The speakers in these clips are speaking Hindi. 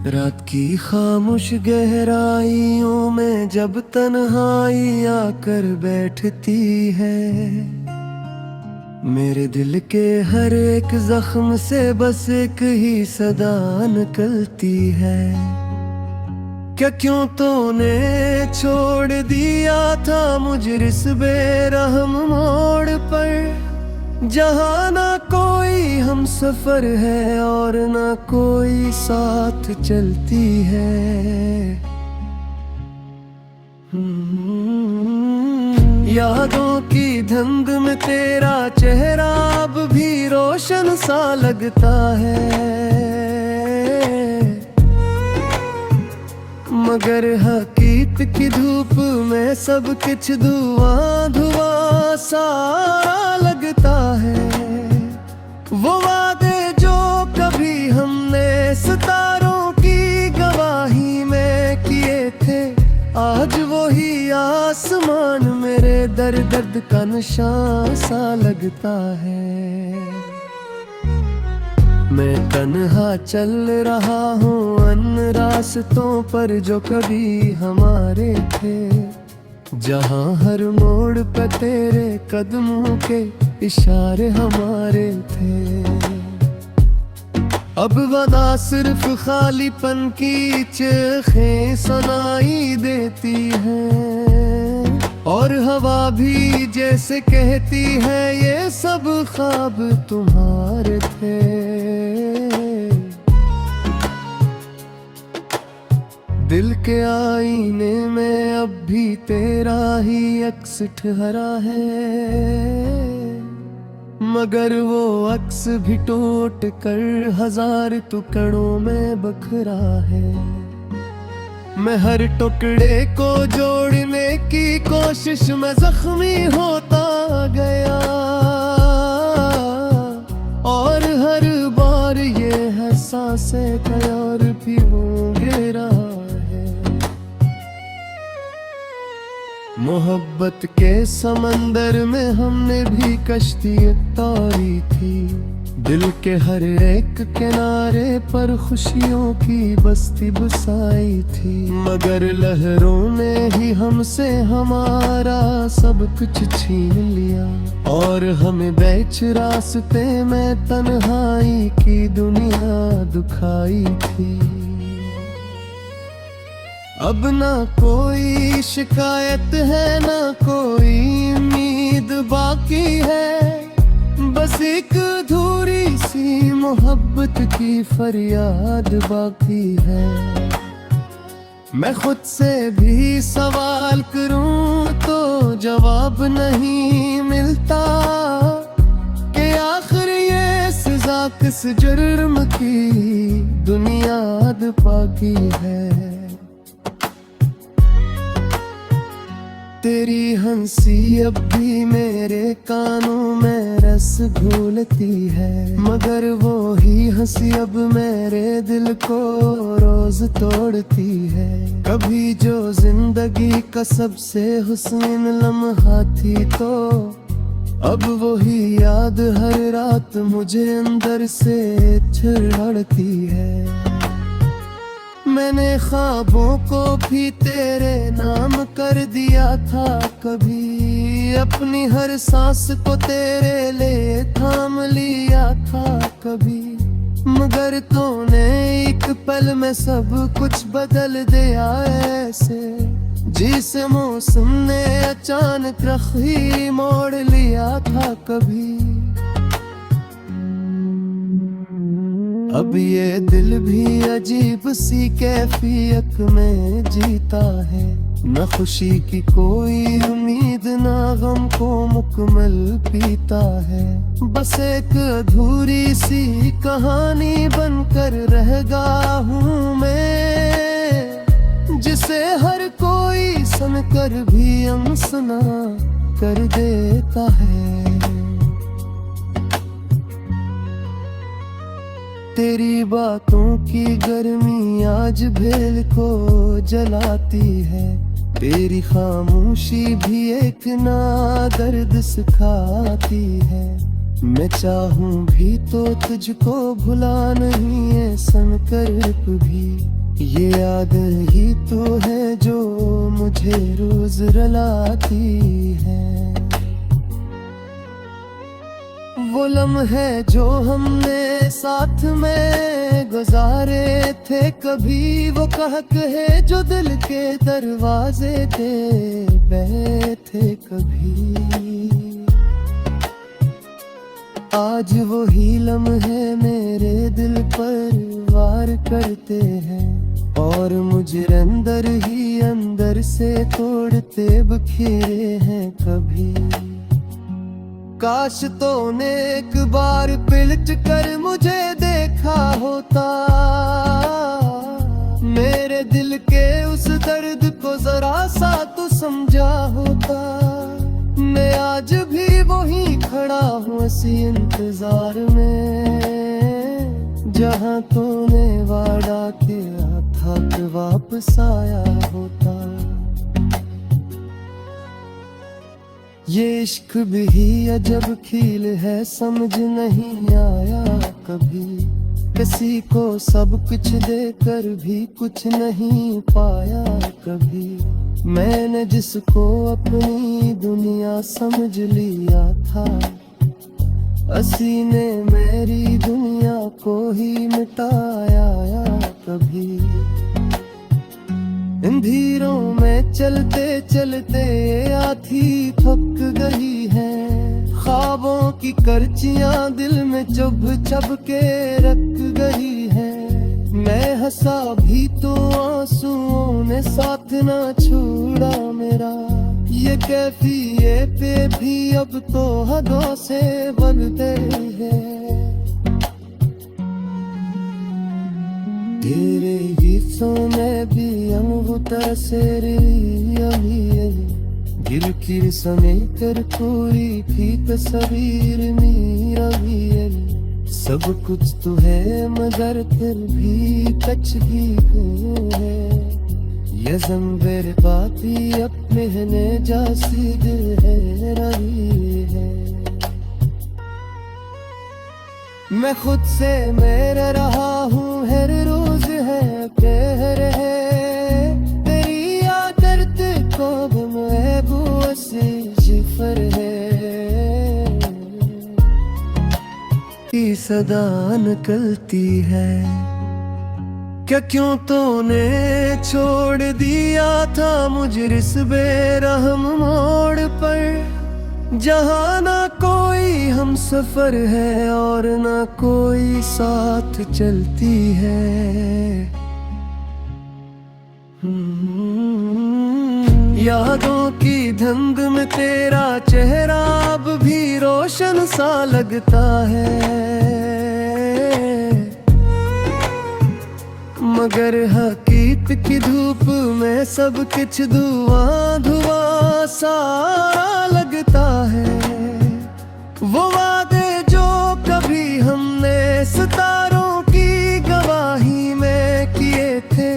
रात की खामोश गहराइयों में जब तन्हाई आकर बैठती है, मेरे दिल के हर एक जख्म से बस एक ही सदा निकलती है। क्या क्यों तूने छोड़ दिया था मुझे इस बेरहम मोड़ पर, जहाँ ना कोई हम सफर है और ना कोई साथ चलती है। यादों की धुंध में तेरा चेहरा अब भी रोशन सा लगता है, मगर हकीकत की धूप में सब कुछ धुआं धुआं सा लगता है। वो वादे जो कभी हमने सितारों की गवाही में किए थे, आज वही आसमान मेरे दर्द का निशान सा लगता है। मैं तन्हा चल रहा हूँ अन रास्तों पर जो कभी हमारे थे, जहाँ हर मोड़ पर तेरे कदमों के इशारे हमारे थे। अब वदा सिर्फ खालीपन की चीखें सुनाई देती हैं, और हवा भी जैसे कहती है ये सब ख्वाब तुम्हारे थे। दिल के आईने में अब भी तेरा ही अक्स ठहरा है, मगर वो अक्स भी टूट कर हजार टुकड़ों में बखरा है। मैं हर टुकड़े को जोड़ने की कोशिश में जख्मी होता गया, और हर बार ये है सांसें का और भी होंगे रहा है। मोहब्बत के समंदर में हमने भी कश्ती तोड़ी थी, दिल के हर एक किनारे पर खुशियों की बस्ती बसाई थी, मगर लहरों ने ही हमसे हमारा सब कुछ छीन लिया, और हमें बेच रास्ते में तन्हाई की दुनिया दुखाई थी। अब ना कोई शिकायत है ना कोई उम्मीद बाकी है, बस एक अधूरी सी मोहब्बत की फरियाद बाकी है। मैं खुद से भी सवाल करूं तो जवाब नहीं मिलता कि आखिर ये सजा किस जुर्म की दुनियाद बाकी है। तेरी हंसी अब भी मेरे कानों में रस घोलती है, मगर वो ही हंसी अब मेरे दिल को रोज तोड़ती है। कभी जो जिंदगी का सबसे हुस्न लम्हा थी, तो अब वही याद हर रात मुझे अंदर से छेड़ती है। मैंने ख्वाबों को भी तेरे नाम कर दिया था कभी, अपनी हर सांस को तेरे लिए थाम लिया था कभी, मगर तूने एक पल में सब कुछ बदल दिया ऐसे, जिस मौसम ने अचानक रख ही मोड़ लिया था कभी। अब ये दिल भी अजीब सी कैफियत में जीता है, न खुशी की कोई उम्मीद ना गम को मुकम्मल पीता है। बस एक अधूरी सी कहानी बनकर रह गया हूँ मैं, जिसे हर कोई सुनकर भी अनसुना कर देता है। तेरी बातों की गर्मी आज भेल को जलाती है, तेरी खामोशी भी एक ना दर्द सिखाती है। मैं चाहूं भी तो तुझको भुला नहीं है सनकर भी, ये याद ही तो है जो मुझे रोज रुलाती है। वो लम्हे जो हमने साथ में गुजारे थे, कभी वो कह कहे जो दिल के दरवाजे पे बैठे कभी। आज वो ही लम्हे मेरे दिल पर वार करते हैं और मुझे अंदर ही अंदर से तोड़ते बिखेरे हैं कभी। काश तूने एक बार पलट कर मुझे देखा होता, मेरे दिल के उस दर्द को जरा सा तू समझा होता। मैं आज भी वहीं खड़ा हूँ इसी इंतजार में, जहाँ तूने वादा किया था कि वापस आया होता। ये इश्क भी अजब खेल है, समझ नहीं आया कभी। किसी को सब कुछ देकर भी कुछ नहीं पाया कभी। मैंने जिसको अपनी दुनिया समझ लिया था, उसी ने मेरी दुनिया को ही मिटाया कभी। अंधेरों में चलते चलते आँखी थक गई है, ख्वाबों की करचियां दिल में चुभ चुभ के रख गई है। मैं हंसा भी तो आंसुओं ने साथ ना छोड़ा मेरा, ये कैफियत पे भी अब तो हदों से बढ़ते हैं। तेरे गीतों में भी मुतासिर गिर किर सने कर कोई भी तस्वीर मेरा भी। सब कुछ तो है मगर फिर भी कच ही है। ये ज़ंबर बाती अपने ने जासी दिल है रही है। मैं खुद से मेरे रहा हूँ हर रोज है कह रहे, तेरी आदत को महबूब से जिफर है। की सदा निकलती है, क्या क्यों तूने छोड़ दिया था मुझे इस बेरहम मोड़ पर, जहाँ ना कोई हम सफर है और ना कोई साथ चलती है। यादों की धुंध में तेरा चेहरा अब भी रोशन सा लगता है, मगर हकीकत की धूप में सब कुछ धुआं धुआं सा लगता है। वो वादे जो कभी हमने सितारों की गवाही में किए थे,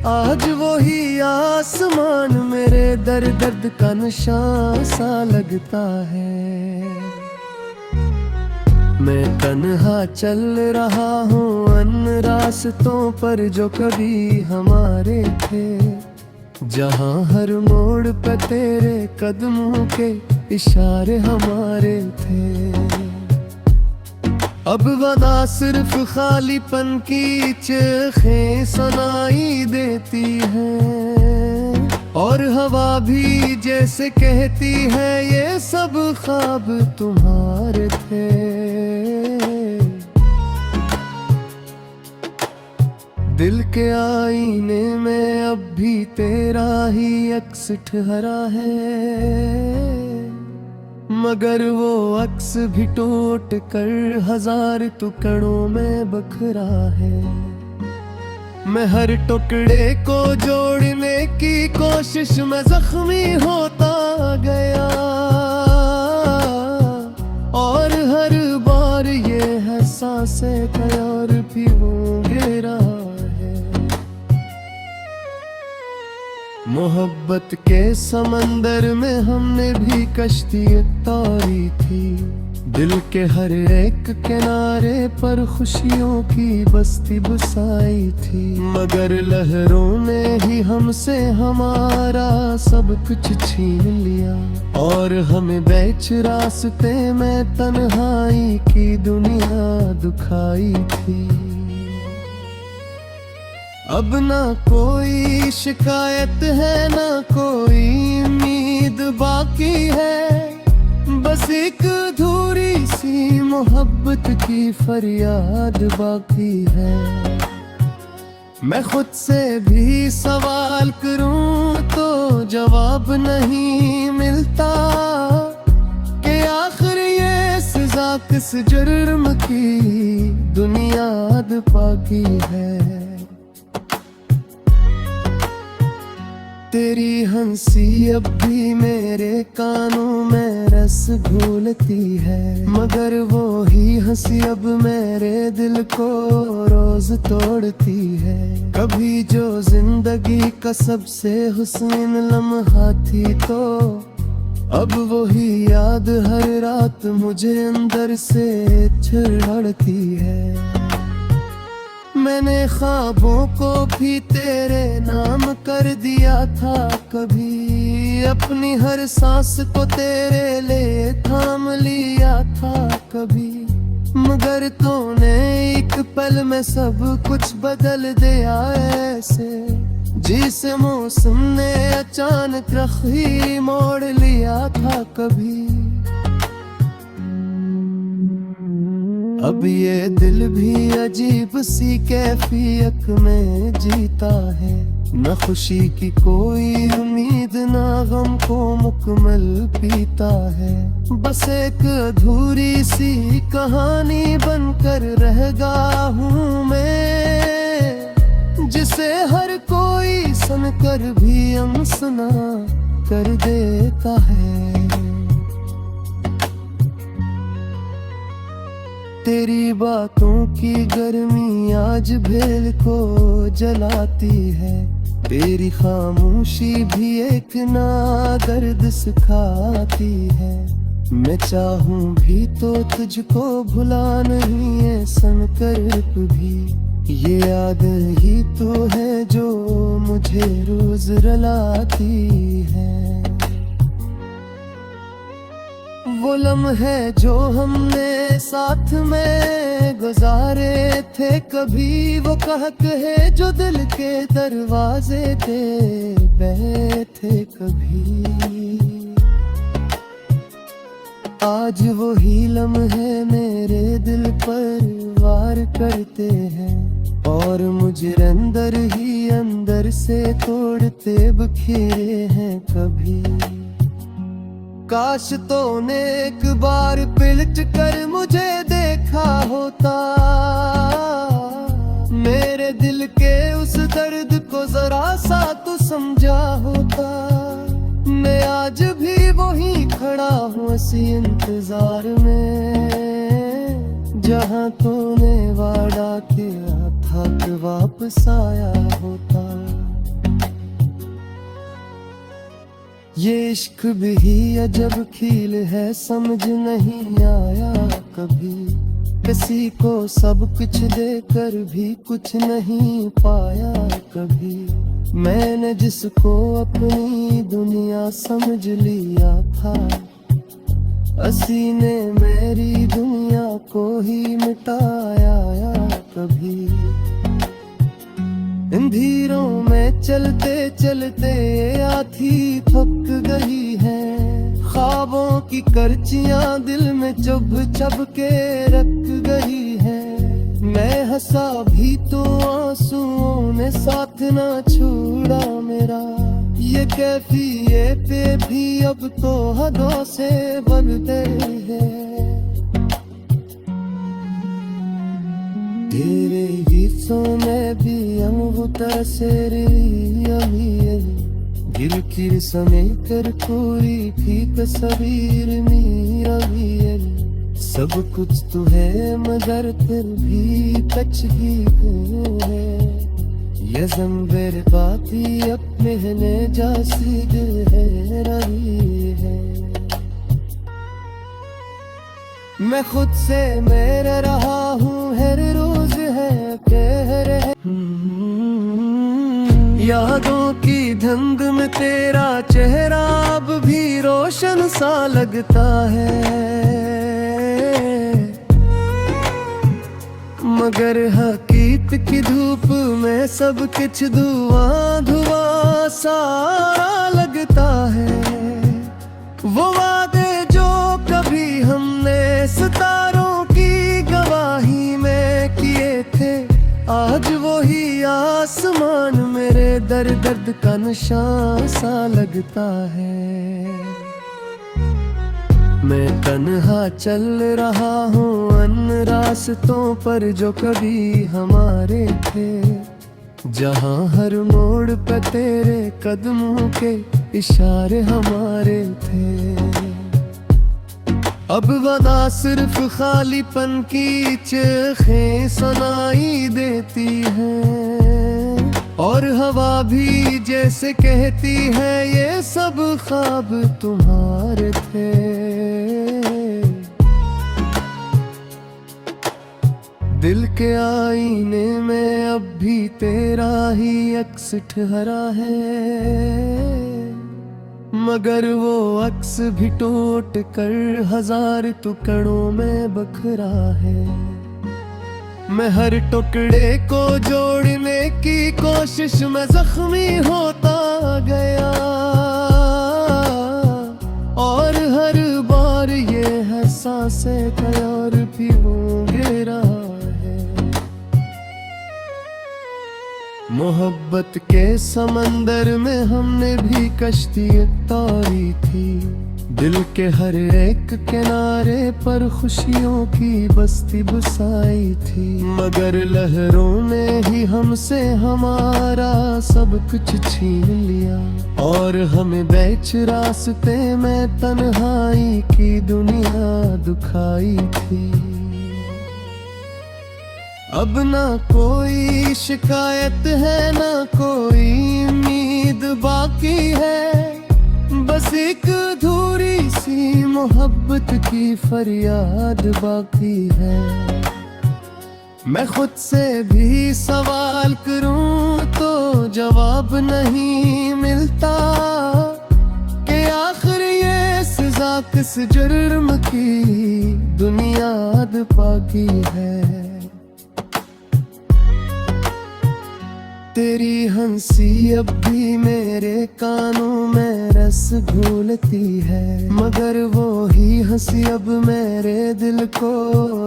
आज वो ही आसमान मेरे दर्द का निशान सा लगता है। मैं तन्हा चल रहा हूँ अन रास्तों पर जो कभी हमारे थे, जहाँ हर मोड़ पर तेरे कदमों के इशारे हमारे थे। अब वदा सिर्फ खालीपन की चीखें सुनाई देती हैं, और हवा भी जैसे कहती है ये सब ख्वाब तुम्हारे थे। दिल के आईने में अब भी तेरा ही अक्स ठहरा है, मगर वो अक्स भी टूट कर हजार टुकड़ों में बखरा है। मैं हर टुकड़े को जोड़ने की कोशिश में जख्मी होता गया, और हर बार ये है सांसें और भी वो गिरा है। मोहब्बत के समंदर में हमने भी कश्ती तोड़ी थी, दिल के हर एक किनारे पर खुशियों की बस्ती बसाई थी, मगर लहरों ने ही हमसे हमारा सब कुछ छीन लिया और हमें बेच रास्ते में तन्हाई की दुनिया दुखाई थी। अब ना कोई शिकायत है ना कोई उम्मीद बाकी है, बस एक अधूरी सी मोहब्बत की फरियाद बाकी है। मैं खुद से भी सवाल करूं तो जवाब नहीं मिलता कि आखिर ये सजा किस जुर्म की दुनियाद बाकी है। तेरी हंसी अब भी मेरे कानों में रस घोलती है, मगर वो ही हंसी अब मेरे दिल को रोज तोड़ती है। कभी जो जिंदगी का सबसे हुस्न लम्हा थी तो अब वही याद हर रात मुझे अंदर से छिड़ती है। मैंने ख्वाबों को भी तेरे नाम कर दिया था कभी, अपनी हर सांस को तेरे लिए थाम लिया था कभी, मगर तूने एक पल में सब कुछ बदल दिया ऐसे, जिस मौसम ने अचानक रख ही मोड़ लिया था कभी। अब ये दिल भी अजीब सी कैफियत में जीता है, न खुशी की कोई उम्मीद न गम को मुकम्मल पीता है। बस एक अधूरी सी कहानी बनकर रह गया हूँ मैं, जिसे हर कोई सुनकर भी अनसुना कर देता है। तेरी बातों की गर्मी आज भेल को जलाती है, तेरी खामोशी भी एक ना दर्द सिखाती है। मैं चाहूं भी तो तुझको भुला नहीं है संकल्प भी, ये याद ही तो है जो मुझे रोज रुलाती है। वो लम्हे जो हमने साथ में गुजारे थे कभी, वो कहे जो दिल के दरवाजे पे बैठे कभी, आज वो ही लम्हे मेरे दिल पर वार करते हैं और मुझे अंदर ही अंदर से तोड़ते बिखेरे हैं कभी। काश तूने एक बार पलट कर मुझे देखा होता, मेरे दिल के उस दर्द को जरा सा तू समझा होता। मैं आज भी वहीं खड़ा हूँ इसी इंतजार में, जहाँ तूने वादा किया था कि वापस आया होता। ये इश्क भी अजब खेल है समझ नहीं आया कभी, किसी को सब कुछ देकर भी कुछ नहीं पाया कभी। मैंने जिसको अपनी दुनिया समझ लिया था, हंसी ने मेरी दुनिया को ही मिटाया कभी। अंधेरों में चलते चलते आँखी थक गई है, ख्वाबों की करचियां दिल में चुभ चुभ के रख गई है। मैं हंसा भी तो आंसुओं ने साथ ना छोड़ा मेरा, ये कैफियत पे भी अब तो हदों से बढ़ गई है। तेरे गीतों में भी मुतासिर गिर किर समय कर कोई भी तस्वीर मेरा भी, सब कुछ तो है मगर फिर भी कच ही है। ये ज़ंबर बाती अपने ने जासीद है रही है। मैं खुद से मेरे रहा हूँ हर रोज है कह रहे। यादों की धुंध में तेरा चेहरा अब भी रोशन सा लगता है, मगर हकीकत की धूप में सब कुछ धुआं धुआं सा लगता है। वो वादे जो कभी हमने सितारों की गवाही में किए थे, आज वही आसमान मेरे दर्द का निशान सा लगता है। मैं तन्हा चल रहा हूँ अन रास्तों पर जो कभी हमारे थे, जहाँ हर मोड़ पे तेरे कदमों के इशारे हमारे थे। अब वदा सिर्फ खालीपन की चीखें सुनाई देती हैं, और हवा भी जैसे कहती है ये सब ख्वाब तुम्हारे थे। दिल के आईने में अब भी तेरा ही अक्स ठहरा है, मगर वो अक्स भी टूट कर हजार टुकड़ों में बखरा है। मैं हर टुकड़े को जोड़ने की कोशिश में जख्मी होता गया, और हर बार ये है सांसें और भी वो गिरा है। मोहब्बत के समंदर में हमने भी कश्ती तोड़ी थी, दिल के हर एक किनारे पर खुशियों की बस्ती बसाई थी, मगर लहरों ने ही हमसे हमारा सब कुछ छीन लिया, और हमें बेच रास्ते में तन्हाई की दुनिया दुखाई थी। अब ना कोई शिकायत है ना कोई उम्मीद बाकी है, बस एक अधूरी सी मोहब्बत की फरियाद बाकी है। मैं खुद से भी सवाल करूं तो जवाब नहीं मिलता कि आखिर ये सजा किस जुर्म की दुनियाद बाकी है। तेरी हंसी अब भी मेरे कानों में रस घोलती है, मगर वो ही हंसी अब मेरे दिल को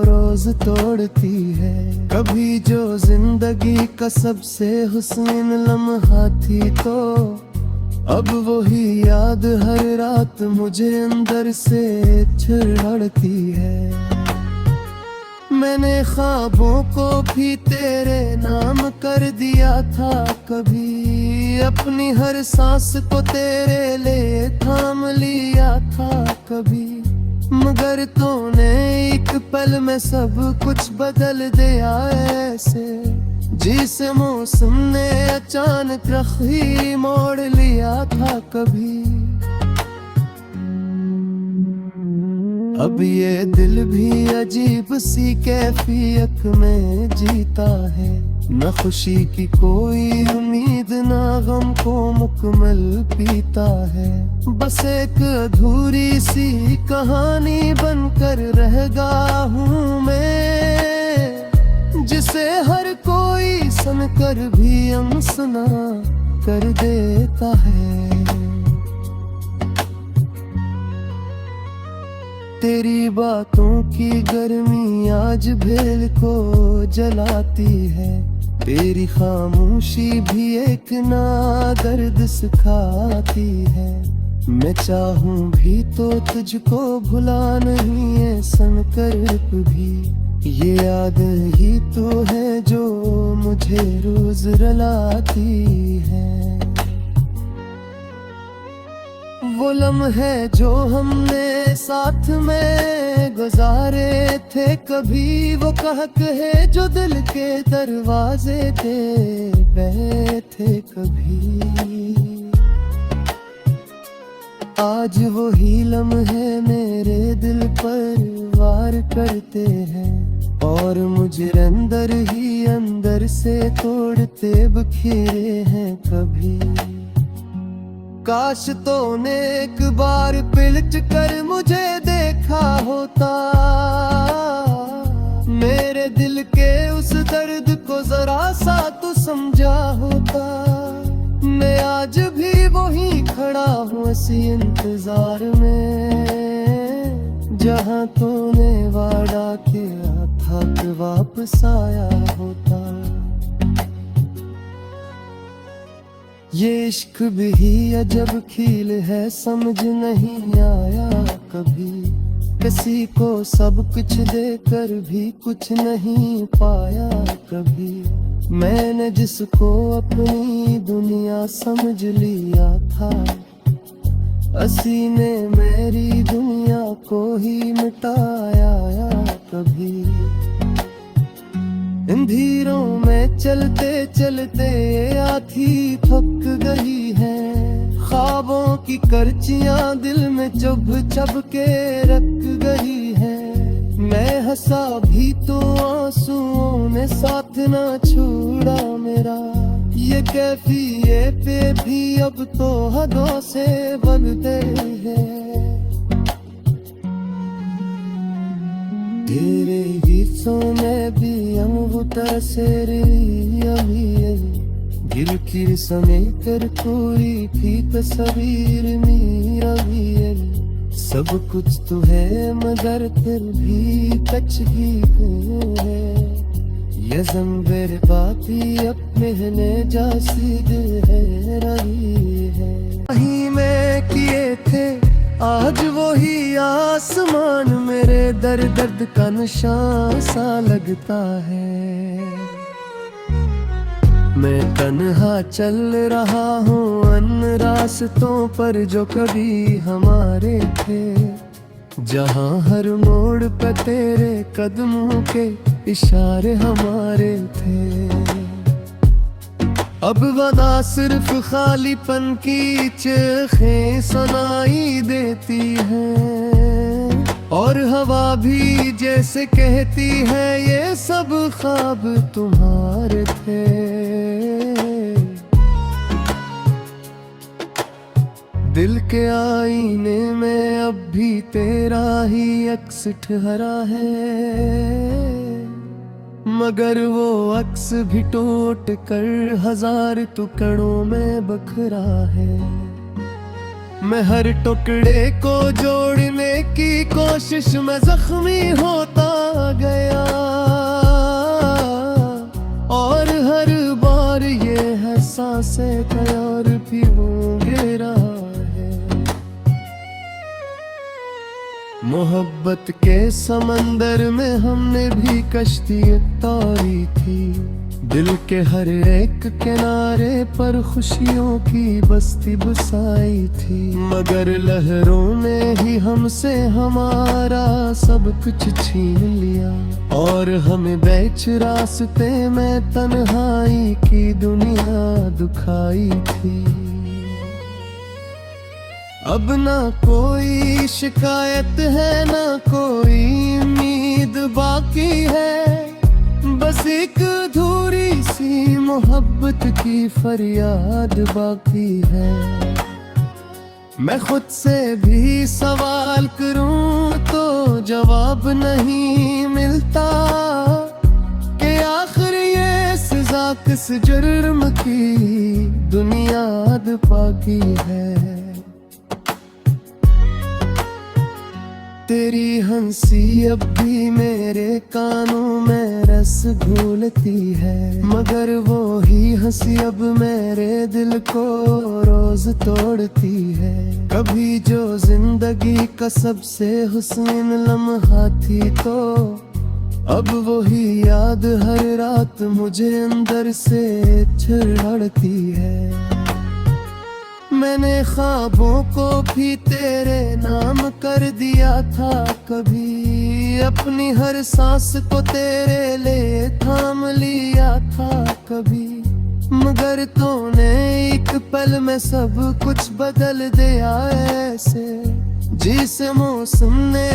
रोज तोड़ती है। कभी जो जिंदगी का सबसे हुस्न लम्हा थी, तो अब वही याद हर रात मुझे अंदर से छिड़ती है। मैंने ख्वाबों को भी तेरे नाम कर दिया था कभी, अपनी हर सांस को तेरे लिए थाम लिया था कभी, मगर तूने एक पल में सब कुछ बदल दिया ऐसे, जिसे मौसम ने अचानक रख ही मोड़ लिया था कभी। अब ये दिल भी अजीब सी कैफियत में जीता है, न खुशी की कोई उम्मीद ना गम को मुकम्मल पीता है। बस एक अधूरी सी कहानी बनकर रह गया हूँ मैं, जिसे हर कोई सुनकर भी अनसुना कर देता है। तेरी बातों की गर्मी आज भेल को जलाती है, तेरी खामोशी भी एक ना दर्द सिखाती है। मैं चाहूं भी तो तुझको भुला नहीं है संकल्प भी, ये याद ही तो है जो मुझे रोज रुलाती है। वो लम्हे जो हमने साथ में गुजारे थे, कभी वो कहे जो दिल के दरवाजे पे बैठे कभी। आज वही लम्हे मेरे दिल पर वार प्यार करते हैं और मुझे अंदर ही अंदर से तोड़ते बखेरे हैं कभी। काश तूने एक बार पलट कर मुझे देखा होता, मेरे दिल के उस दर्द को जरा सा तू समझा होता। मैं आज भी वहीं खड़ा हूँ इसी इंतजार में, जहाँ तूने वादा किया था कि वापस आया होता। ये इश्क भी अजब खेल है, समझ नहीं आया कभी। किसी को सब कुछ देकर भी कुछ नहीं पाया कभी। मैंने जिसको अपनी दुनिया समझ लिया था, उसी ने मेरी दुनिया को ही मिटाया कभी। अंधेरों में चलते चलते आँखें थक गई है, ख्वाबों की करचियां दिल में चुभ चुभ के रख गई है। मैं हंसा भी तो आंसुओं ने साथ ना छोड़ा मेरा, ये कैफियत पे भी अब तो हदों से बनते हैं। तेरे गीतों में भी अमृता से गिरकिर समेत कर कोई भी तस्वीर मेरा भी। सब कुछ तो है मगर फिर भी कच ही है। ये ज़ंबर बाती अब महने जासिद है रही है। वही मैं किए थे आज वही आसमान, मेरे दर्द का निशान सा लगता है। मैं तन्हा चल रहा हूँ अन रास्तों पर जो कभी हमारे थे, जहाँ हर मोड़ पे तेरे कदमों के इशारे हमारे थे। अब वदा सिर्फ खालीपन की चीखें सुनाई देती हैं, और हवा भी जैसे कहती है ये सब ख्वाब तुम्हारे थे। दिल के आईने में अब भी तेरा ही अक्स ठहरा है, मगर वो अक्स भी टूट कर हजार टुकड़ों में बखरा है। मैं हर टुकड़े को जोड़ने की कोशिश में जख्मी होता गया, और हर बार ये है सांसें तैयार भी वो गिरा है। मोहब्बत के समंदर में हमने भी कश्ती तोड़ी थी, दिल के हर एक किनारे पर खुशियों की बस्ती बसाई थी। मगर लहरों ने ही हमसे हमारा सब कुछ छीन लिया, और हमें बेच रास्ते में तन्हाई की दुनिया दुखाई थी। अब ना कोई शिकायत है ना कोई उम्मीद बाकी है, बस एक अधूरी सी मोहब्बत की फरियाद बाकी है। मैं खुद से भी सवाल करूं तो जवाब नहीं मिलता, कि आखिर ये सजा किस जुर्म की दुनियाद बाकी है। तेरी हंसी अब भी मेरे कानों में रस घोलती है, मगर वो ही हंसी अब मेरे दिल को रोज तोड़ती है। कभी जो जिंदगी का सबसे हुस्न लम्हा थी, तो अब वही याद हर रात मुझे अंदर से छिड़ती है। मैंने ख्वाबों को भी तेरे नाम कर दिया था कभी, अपनी हर सांस को तेरे लिए थाम लिया था कभी। मगर तूने एक पल में सब कुछ बदल दिया ऐसे, जिस मौसम ने